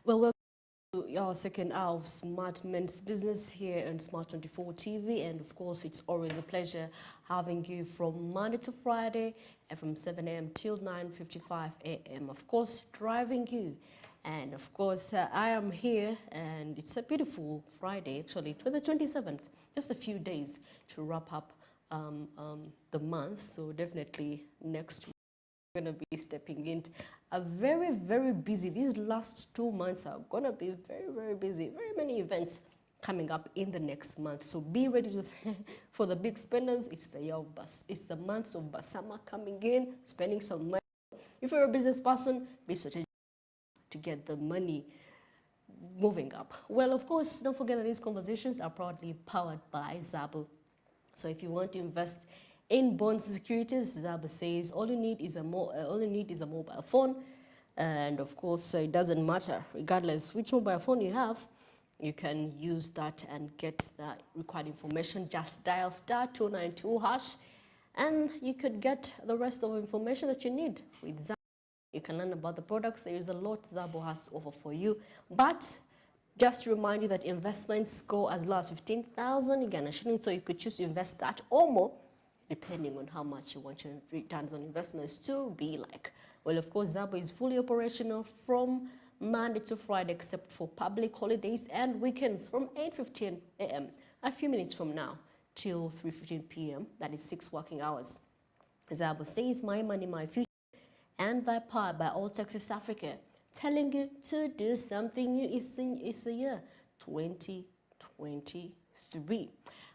Well, welcome to our second hour of Smart Men's Business here on Smart 24 TV. And of course, it's always a pleasure having you from Monday to Friday and from 7 a.m. till 9:55 a.m. Of course, driving you. And of course, I am here and it's a beautiful Friday, actually, the 27th, just a few days to wrap up the month. So definitely next week, going to be stepping into a very, very busy. These last 2 months are going to be very, very busy. Very many events coming up in the next month. So be ready to for the big spenders. It's the year of it's the month of Basama coming in, spending some money. If you're a business person, be strategic to get the money moving up. Well, of course, don't forget that these conversations are proudly powered by Zabo. So if you want to invest in bonds and securities, Zaba says all you need is a mobile phone, and of course it doesn't matter regardless which mobile phone you have, you can use that and get the required information. Just dial *292#, and you could get the rest of the information that you need with Zaba. You can learn about the products. There is a lot Zabo has to offer for you, but just to remind you that investments go as low as 15,000 Ghana shillings, so you could choose to invest that or more, depending on how much you want your returns on investments to be like. Well, of course, Zabo is fully operational from Monday to Friday, except for public holidays and weekends from 8:15 a.m., a few minutes from now, till 3:15 p.m., that is 6 working hours. Zabo says, my money, my future, and by powered by All Texas Africa, telling you to do something new. It's the year 2023.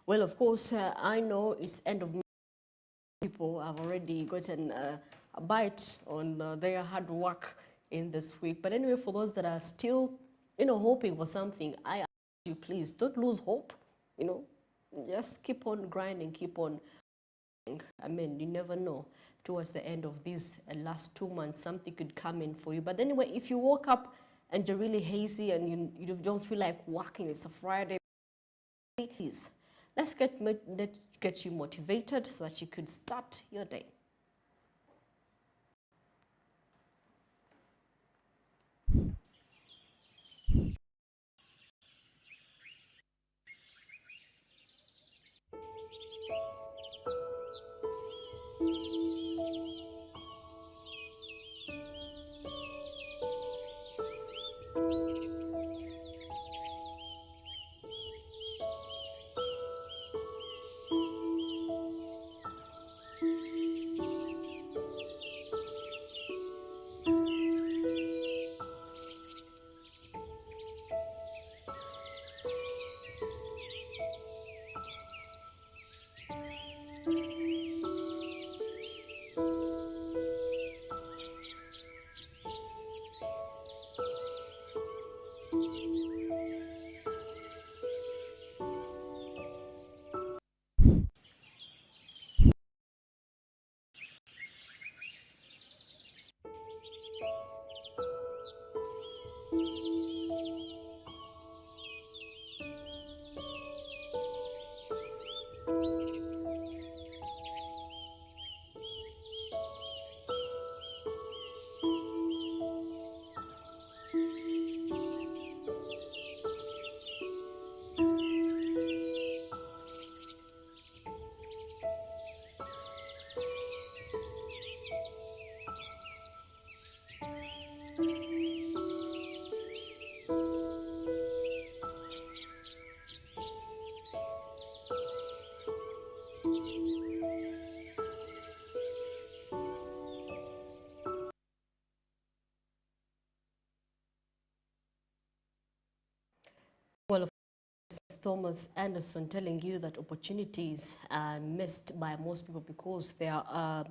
Well, of course, I know it's end of month. People have already gotten a bite on their hard work in this week. But anyway, for those that are still, hoping for something, I ask you, please don't lose hope. Just keep on grinding, keep on. I mean, you never know. Towards the end of these last 2 months, something could come in for you. But anyway, if you woke up and you're really hazy and you don't feel like working, it's a Friday, please, let's get you motivated so that you could start your day. Well, of course, Thomas Anderson telling you that opportunities are missed by most people because they are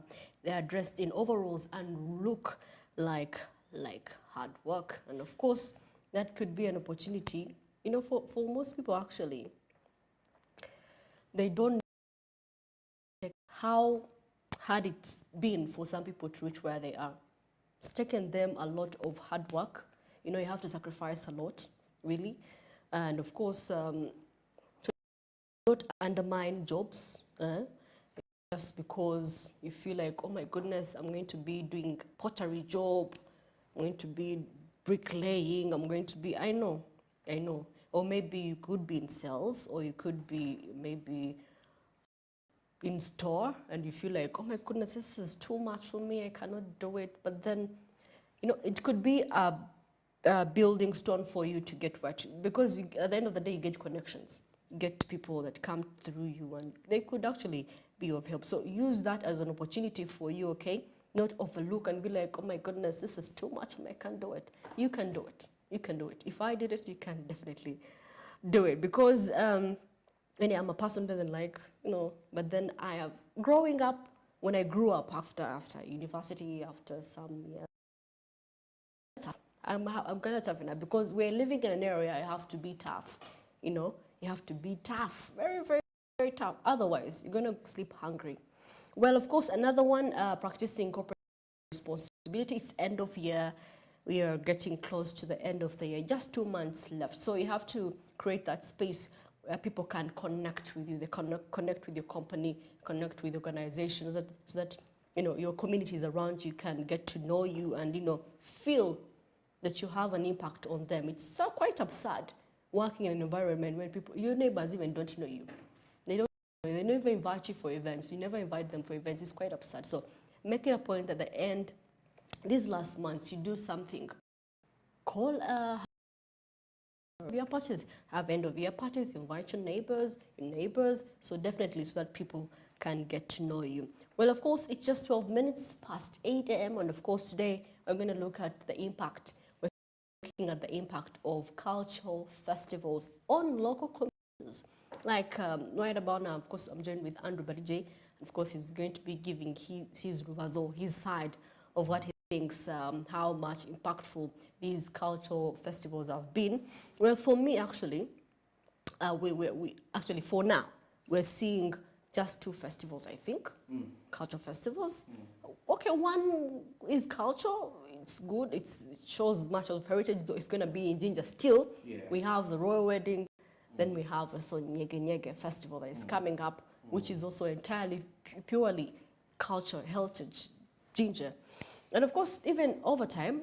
dressed in overalls and look like hard work. And of course, that could be an opportunity, for most people actually. They don't know how hard it's been for some people to reach where they are. It's taken them a lot of hard work. You have to sacrifice a lot, really. And of course, to not undermine jobs just because you feel like, oh my goodness, I'm going to be doing pottery job, I'm going to be bricklaying, I'm going to be, I know. Or maybe you could be in sales, or you could be maybe in store, and you feel like, oh my goodness, this is too much for me, I cannot do it. But then, it could be a building stone for you to get what, because at the end of the day, you get connections. You get people that come through you, and they could actually be of help. So use that as an opportunity for you, okay? Not overlook and be like, oh my goodness, this is too much, I can't do it. You can do it. You can do it. If I did it, you can definitely do it. Because I'm a person who doesn't like, but then growing up, when I grew up after university, after some years, I'm gonna tough enough, because we're living in an area, I have to be tough. You have to be tough, very, very, very tough. Otherwise, you're gonna sleep hungry. Well, of course, another one, practicing corporate responsibility. It's end of year. We are getting close to the end of the year, just 2 months left. So you have to create that space where people can connect with you. They connect with your company, connect with organizations, so that your communities around you can get to know you and feel that you have an impact on them. It's so quite absurd working in an environment where your neighbors even don't know you. They never invite you for events. You never invite them for events. It's quite absurd. So make it a point at the end, these last months, you do something. Call year parties, have end of year parties, invite your neighbors, so definitely so that people can get to know you. Well, of course, it's just 12 minutes past 8 a.m. and of course today we're going to look at the impact. We're looking at the impact of cultural festivals on local communities. Like right about now, of course, I'm joined with Andrew Barije. Of course, he's going to be giving his side of what he thinks, how much impactful these cultural festivals have been. Well, for me, actually, we actually, for now, we're seeing just 2 festivals, I think, cultural festivals. Okay, one is culture. It's good. It shows much of heritage, though it's going to be in Ginger still. Yeah. We have the Royal Wedding. Then we have also Nyege Nyege Festival that is coming up, which is also entirely, purely culture, heritage, Ginger. And of course, even over time,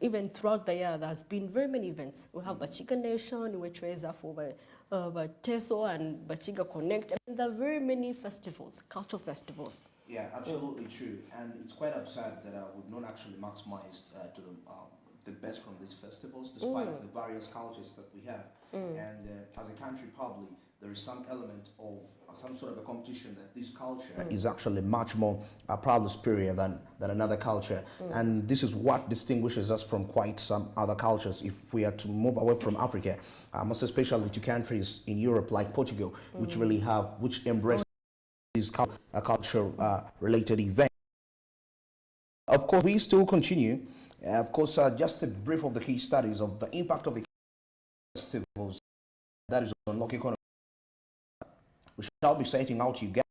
even throughout the year, there's been very many events. We have Bachiga Nation, we Treza for Teso and Bachiga Connect. And there are very many festivals, cultural festivals. Yeah, absolutely true. And it's quite absurd that we've not actually maximized to the best from these festivals, despite the various cultures that we have. And as a country, probably, there is some element of some sort of a competition that this culture is actually much more proudly superior than another culture. And this is what distinguishes us from quite some other cultures. If we are to move away from Africa, most especially to countries in Europe like Portugal, which embrace these culture-related events. Of course, we still continue. Of course, just a brief of the key studies of the impact of the festivals that is on local economy. We shall be setting out Uganda,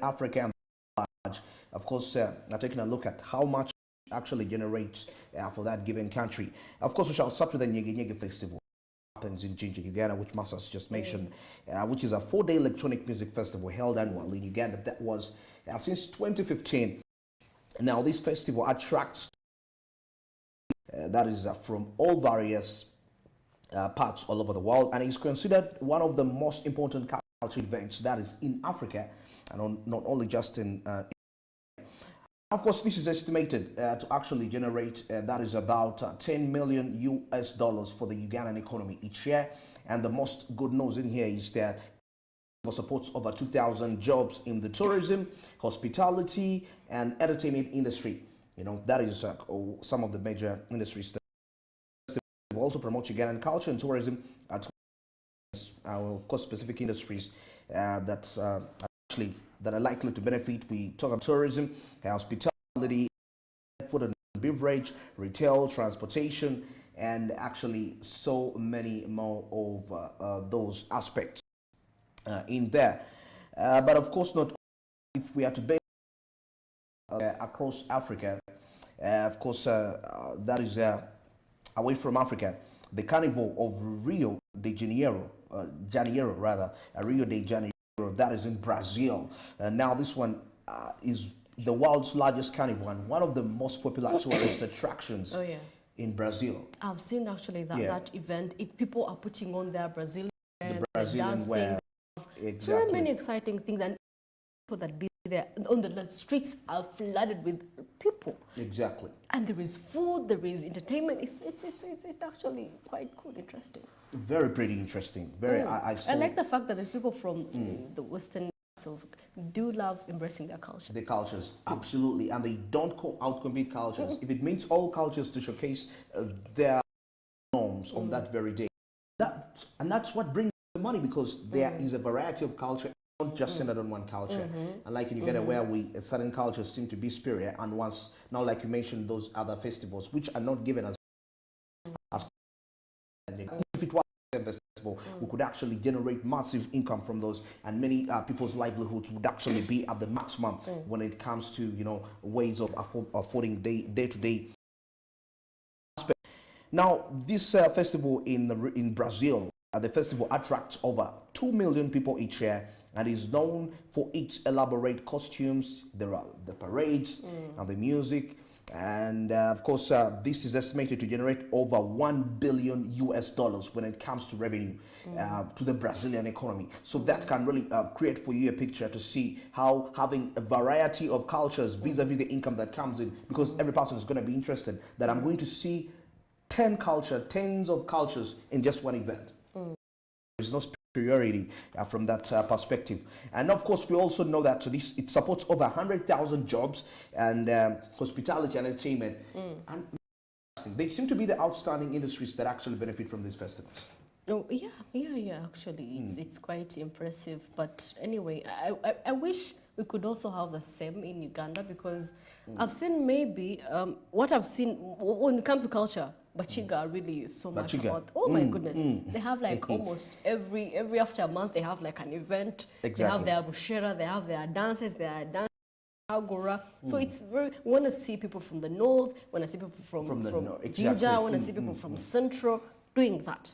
Africa, and large. Of course, taking a look at how much actually generates for that given country. Of course, we shall start with the Nyege Nyege Festival. Happens in Jinja, Uganda, which Masas just mentioned, which is a 4-day electronic music festival held annually in Uganda. That was since 2015. Now, this festival attracts that is from all various parts all over the world, and is considered one of the most important cultural events that is in Africa, and not only just in. Of course, this is estimated to actually generate that is about 10 million US dollars for the Ugandan economy each year. And the most good news in here is that it supports over 2,000 jobs in the tourism, hospitality, and entertainment industry. That is some of the major industries that also promote Ugandan culture and tourism. Of course, specific industries that are likely to benefit. We talk about tourism, hospitality, food and beverage, retail, transportation, and actually so many more of those aspects in there. But of course, not if we are to base across Africa. Of course, that is away from Africa. The Carnival of Rio de Janeiro, Rio de Janeiro, that is in Brazil. Now this one is the world's largest carnival and one of the most popular tourist attractions in Brazil. I've seen actually that, Yeah. that event. People are putting on their Brazilian, The Brazilian dancing, wear. very Exactly. many exciting things, and people that be there on the streets are flooded with people. Exactly. And there is food, there is entertainment. It's actually quite good, interesting. Very pretty interesting. Very. I like the fact that there's people from the Western of do love embracing their culture. The cultures, absolutely, and they don't outcompete cultures. If it means all cultures to showcase their norms on that very day, that's what brings the money, because there is a variety of culture, not just centered on one culture. And like in Uganda, where certain cultures seem to be superior, and once now, like you mentioned, those other festivals which are not given as if it was a festival, we could actually generate massive income from those, and many people's livelihoods would actually be at the maximum when it comes to, you know, ways of affording day-to-day aspect. Now, this festival in Brazil, the festival attracts over 2 million people each year and is known for its elaborate costumes, the parades, and the music. And of course, this is estimated to generate over $1 billion when it comes to revenue to the Brazilian economy. So that can really create for you a picture to see how having a variety of cultures vis-a-vis the income that comes in, because every person is going to be interested that I'm going to see tens of cultures in just one event. There's no superiority from that perspective. And of course, we also know that it supports over 100,000 jobs and hospitality and entertainment. And they seem to be the outstanding industries that actually benefit from these festivals. Oh, yeah, actually, it's quite impressive. But anyway, I wish we could also have the same in Uganda, because I've seen maybe, what I've seen when it comes to culture, Bachiga are really so much about, oh my goodness, they have like almost every after a month, they have like an event. Exactly. They have their bushera, they have their dances, Agora. So it's very, we want to see people from the north, we want to see people from From the north, Jinja, exactly. we want to see people from Central doing that.